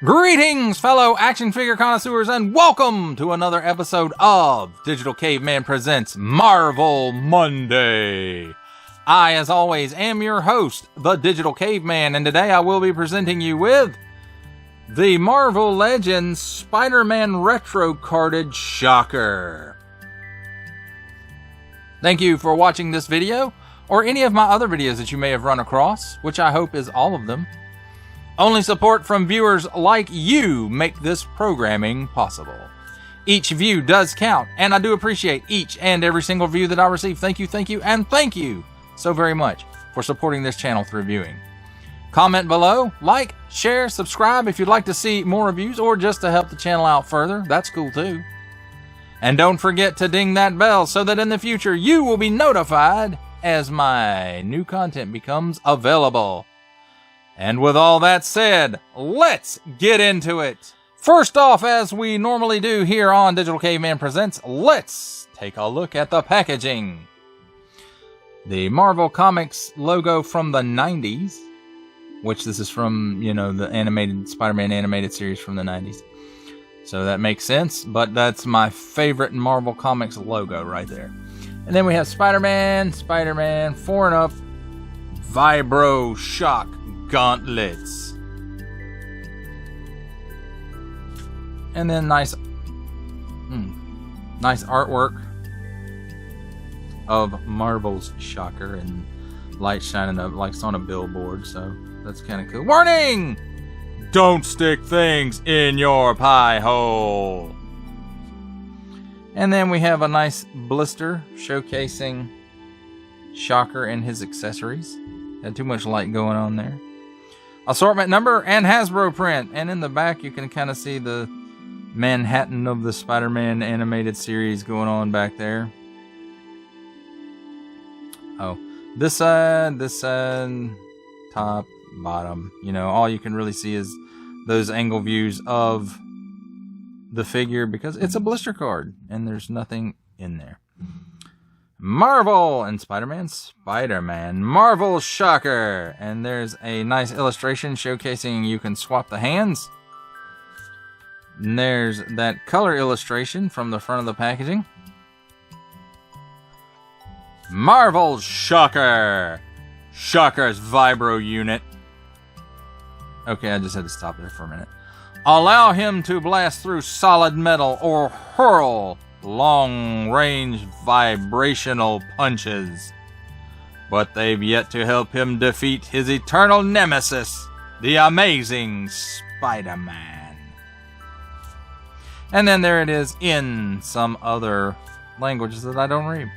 Greetings, fellow action figure connoisseurs, and welcome to another episode of Digital Caveman Presents Marvel Monday. I, as always, am your host, the Digital Caveman, and today I will be presenting you with the Marvel Legends Spider-Man Retro Carded Shocker. Thank you for watching this video, or any of my other videos that you may have run across, which I hope is all of them. Only support from viewers like you make this programming possible. Each view does count, and I do appreciate each and every single view that I receive. Thank you, and thank you so very much for supporting this channel through viewing. Comment below, like, share, subscribe if you'd like to see more reviews or just to help the channel out further. That's cool too. And don't forget to ding that bell so that in the future you will be notified as my new content becomes available. And with all that said, let's get into it. First off, as we normally do here on Digital Caveman Presents, let's take a look at the packaging. The Marvel Comics logo from the 90s, which this is from, the animated Spider-Man animated series from the 90s. So that makes sense, but that's my favorite Marvel Comics logo right there. And then we have Spider-Man, 4 and Up, Vibro Shock Gauntlets. And then nice artwork of Marvel's Shocker and light shining up like it's on a billboard, so that's kind of cool. Warning! Don't stick things in your pie hole. And then we have a nice blister showcasing Shocker and his accessories. Had too much light going on there. Assortment number and Hasbro print. And in the back you can kind of see the Manhattan of the Spider-Man animated series going on back there. Oh, this side, top, bottom. All you can really see is those angle views of the figure because it's a blister card and there's nothing in there. Marvel and Spider-Man, Marvel Shocker. And there's a nice illustration showcasing you can swap the hands. And there's that color illustration from the front of the packaging. Marvel Shocker. Shocker's Vibro unit. Okay, I just had to stop there for a minute. Allow him to blast through solid metal or hurl long-range vibrational punches. But they've yet to help him defeat his eternal nemesis, the Amazing Spider-Man. And then there it is in some other languages that I don't read.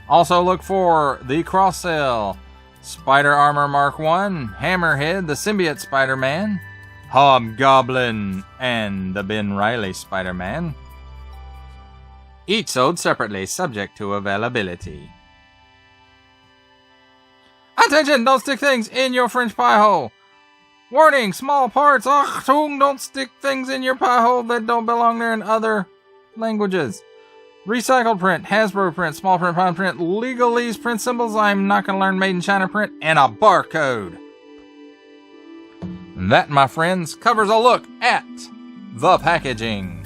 Also look for the cross-sell Spider Armor Mark 1, Hammerhead, the Symbiote Spider-Man, Hobgoblin, and the Ben Reilly Spider-Man. Each sold separately, subject to availability. Attention! Don't stick things in your French pie hole! Warning! Small parts! Achtung! Don't stick things in your pie hole that don't belong there in other languages. Recycled print, Hasbro print, small print, fine print, legalese print symbols, I'm not going to learn Made in China print, and a barcode. That, my friends, covers a look at the packaging.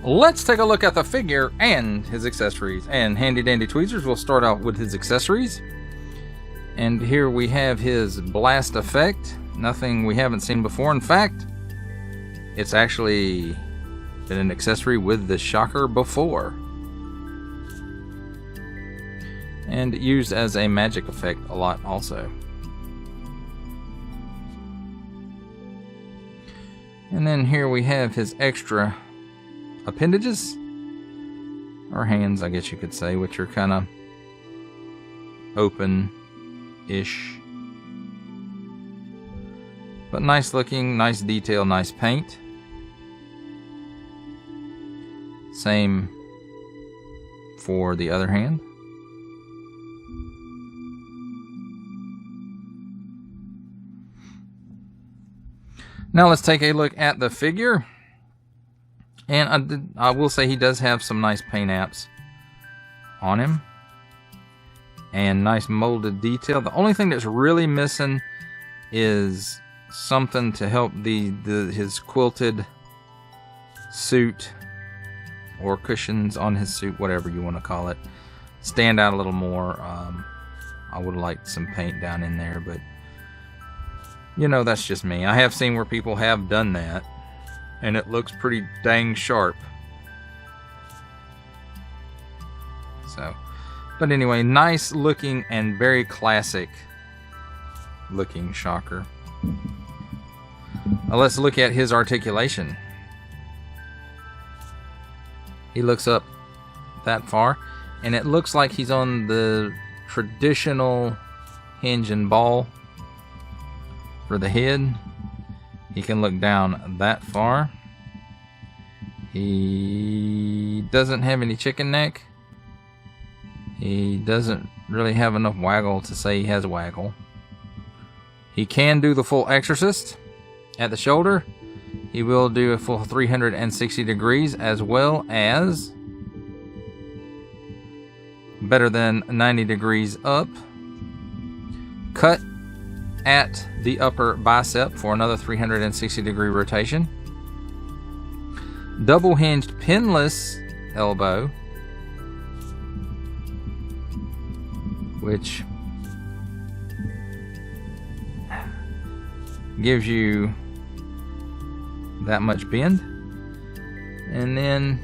Let's take a look at the figure and his accessories. And handy dandy tweezers, we'll start out with his accessories. And here we have his blast effect. Nothing we haven't seen before. In fact, it's actually been an accessory with the Shocker before. And used as a magic effect a lot also. And then here we have his extra appendages, or hands I guess you could say, which are kind of open-ish. But nice looking, nice detail, nice paint. Same for the other hand. Now let's take a look at the figure. And I will say he does have some nice paint apps on him. And nice molded detail. The only thing that's really missing is something to help his quilted suit or cushions on his suit, whatever you want to call it, stand out a little more. I would have liked some paint down in there, but you know, that's just me. I have seen where people have done that, and it looks pretty dang sharp. So, but anyway, nice looking and very classic looking shocker. Now let's look at his articulation. He looks up that far, and it looks like he's on the traditional hinge and ball for the head. He can look down that far. He doesn't have any chicken neck. He doesn't really have enough waggle to say he has waggle. He can do the full exorcist at the shoulder. He will do a full 360 degrees, as well as better than 90 degrees up. Cut at the upper bicep for another 360 degree rotation. Double hinged pinless elbow, which gives you that much bend, and then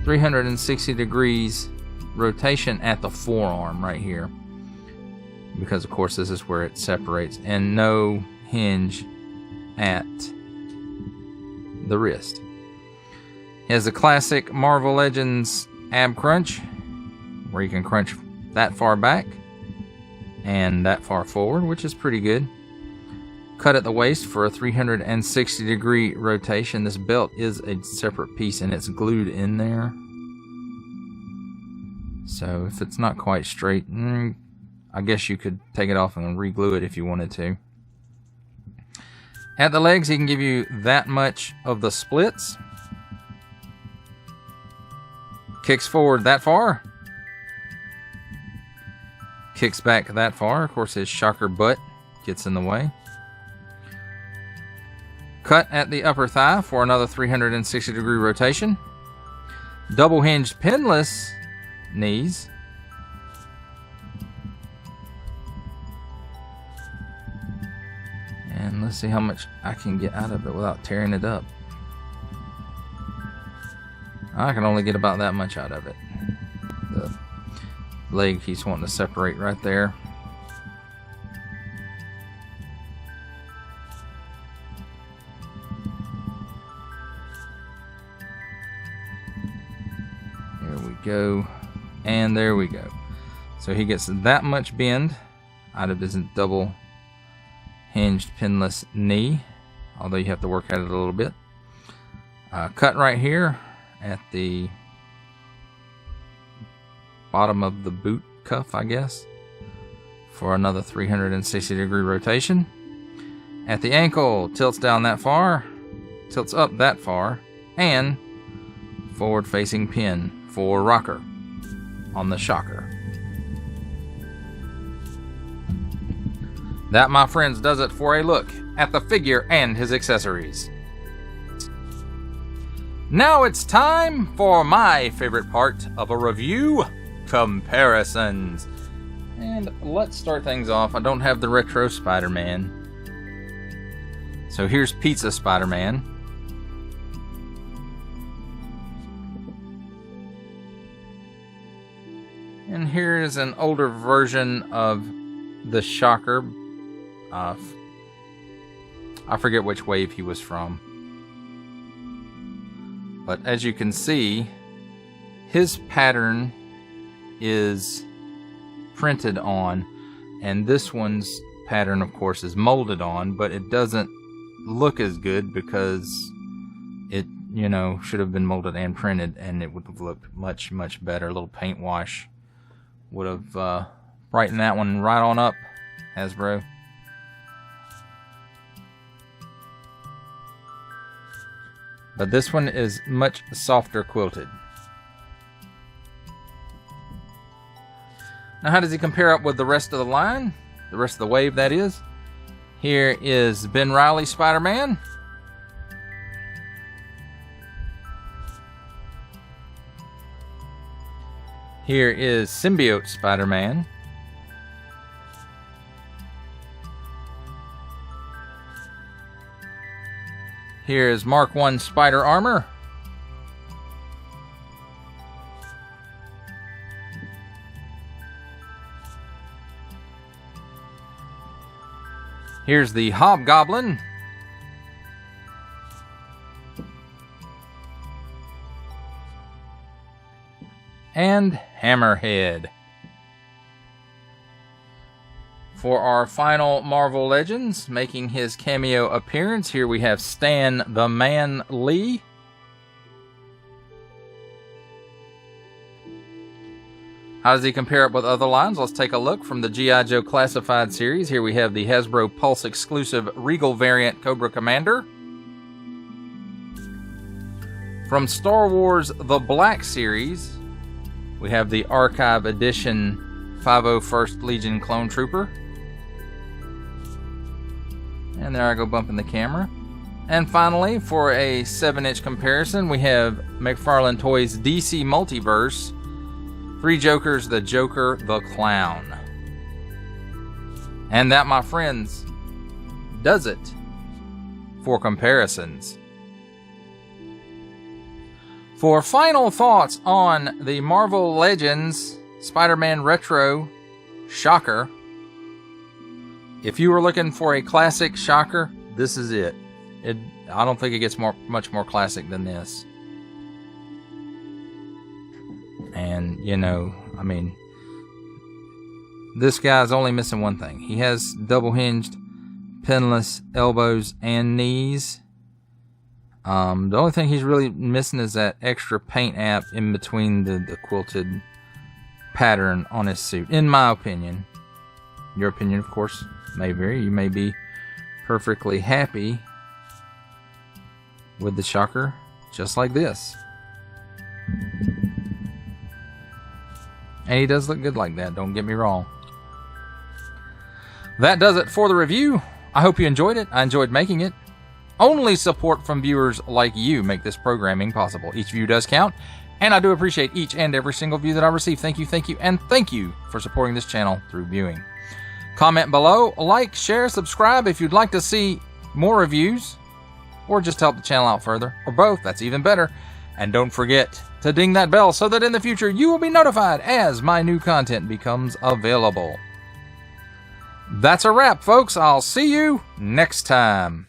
360 degrees rotation at the forearm right here, because of course this is where it separates, and no hinge at the wrist. He has the classic Marvel Legends ab crunch, where you can crunch that far back and that far forward, which is pretty good. Cut at the waist for a 360 degree rotation. This belt is a separate piece and it's glued in there, so if it's not quite straight, I guess you could take it off and re-glue it if you wanted to. At the legs, he can give you that much of the splits. Kicks forward that far. Kicks back that far. Of course, his shocker butt gets in the way. Cut at the upper thigh for another 360 degree rotation. Double hinged pinless knees. And let's see how much I can get out of it without tearing it up. I can only get about that much out of it. The leg he's wanting to separate right there. There we go. And there we go. So he gets that much bend out of his double hinged pinless knee, although you have to work at it a little bit. Cut right here at the bottom of the boot cuff, I guess, for another 360 degree rotation. At the ankle, tilts down that far, tilts up that far, and forward facing pin for rocker on the shocker. That, my friends, does it for a look at the figure and his accessories. Now it's time for my favorite part of a review: comparisons. And let's start things off. I don't have the retro Spider-Man, so here's Pizza Spider-Man. And here is an older version of the Shocker. I forget which wave he was from. But as you can see, his pattern is printed on, and this one's pattern, of course, is molded on, but it doesn't look as good because it, you know, should have been molded and printed, and it would have looked much, much better. A little paint wash would have brightened that one right on up, Hasbro. But this one is much softer quilted. Now, how does he compare up with the rest of the line? The rest of the wave, that is. Here is Ben Reilly Spider-Man. Here is Symbiote Spider-Man. Here is Mark 1 Spider Armor. Here's the Hobgoblin. And Hammerhead. For our final Marvel Legends, making his cameo appearance, here we have Stan the Man Lee. How does he compare up with other lines? Let's take a look. From the G.I. Joe Classified series, here we have the Hasbro Pulse exclusive Regal variant Cobra Commander. From Star Wars The Black series, we have the Archive Edition 501st Legion Clone Trooper. And there I go bumping the camera. And finally, for a 7-inch comparison, we have McFarlane Toys DC Multiverse, 3 Jokers, the Joker, the Clown. And that, my friends, does it for comparisons. For final thoughts on the Marvel Legends Spider-Man Retro Shocker, if you were looking for a classic Shocker, this is it. I don't think it gets much more classic than this. And, you know, I mean, this guy's only missing one thing. He has double-hinged, pinless elbows and knees. The only thing he's really missing is that extra paint app in between the quilted pattern on his suit, in my opinion. Your opinion, of course, may vary. You may be perfectly happy with the Shocker just like this. And he does look good like that, don't get me wrong. That does it for the review. I hope you enjoyed it. I enjoyed making it. Only support from viewers like you make this programming possible. Each view does count, and I do appreciate each and every single view that I receive. Thank you, and thank you for supporting this channel through viewing. Comment below, like, share, subscribe if you'd like to see more reviews, or just help the channel out further, or both, that's even better. And don't forget to ding that bell so that in the future you will be notified as my new content becomes available. That's a wrap, folks. I'll see you next time.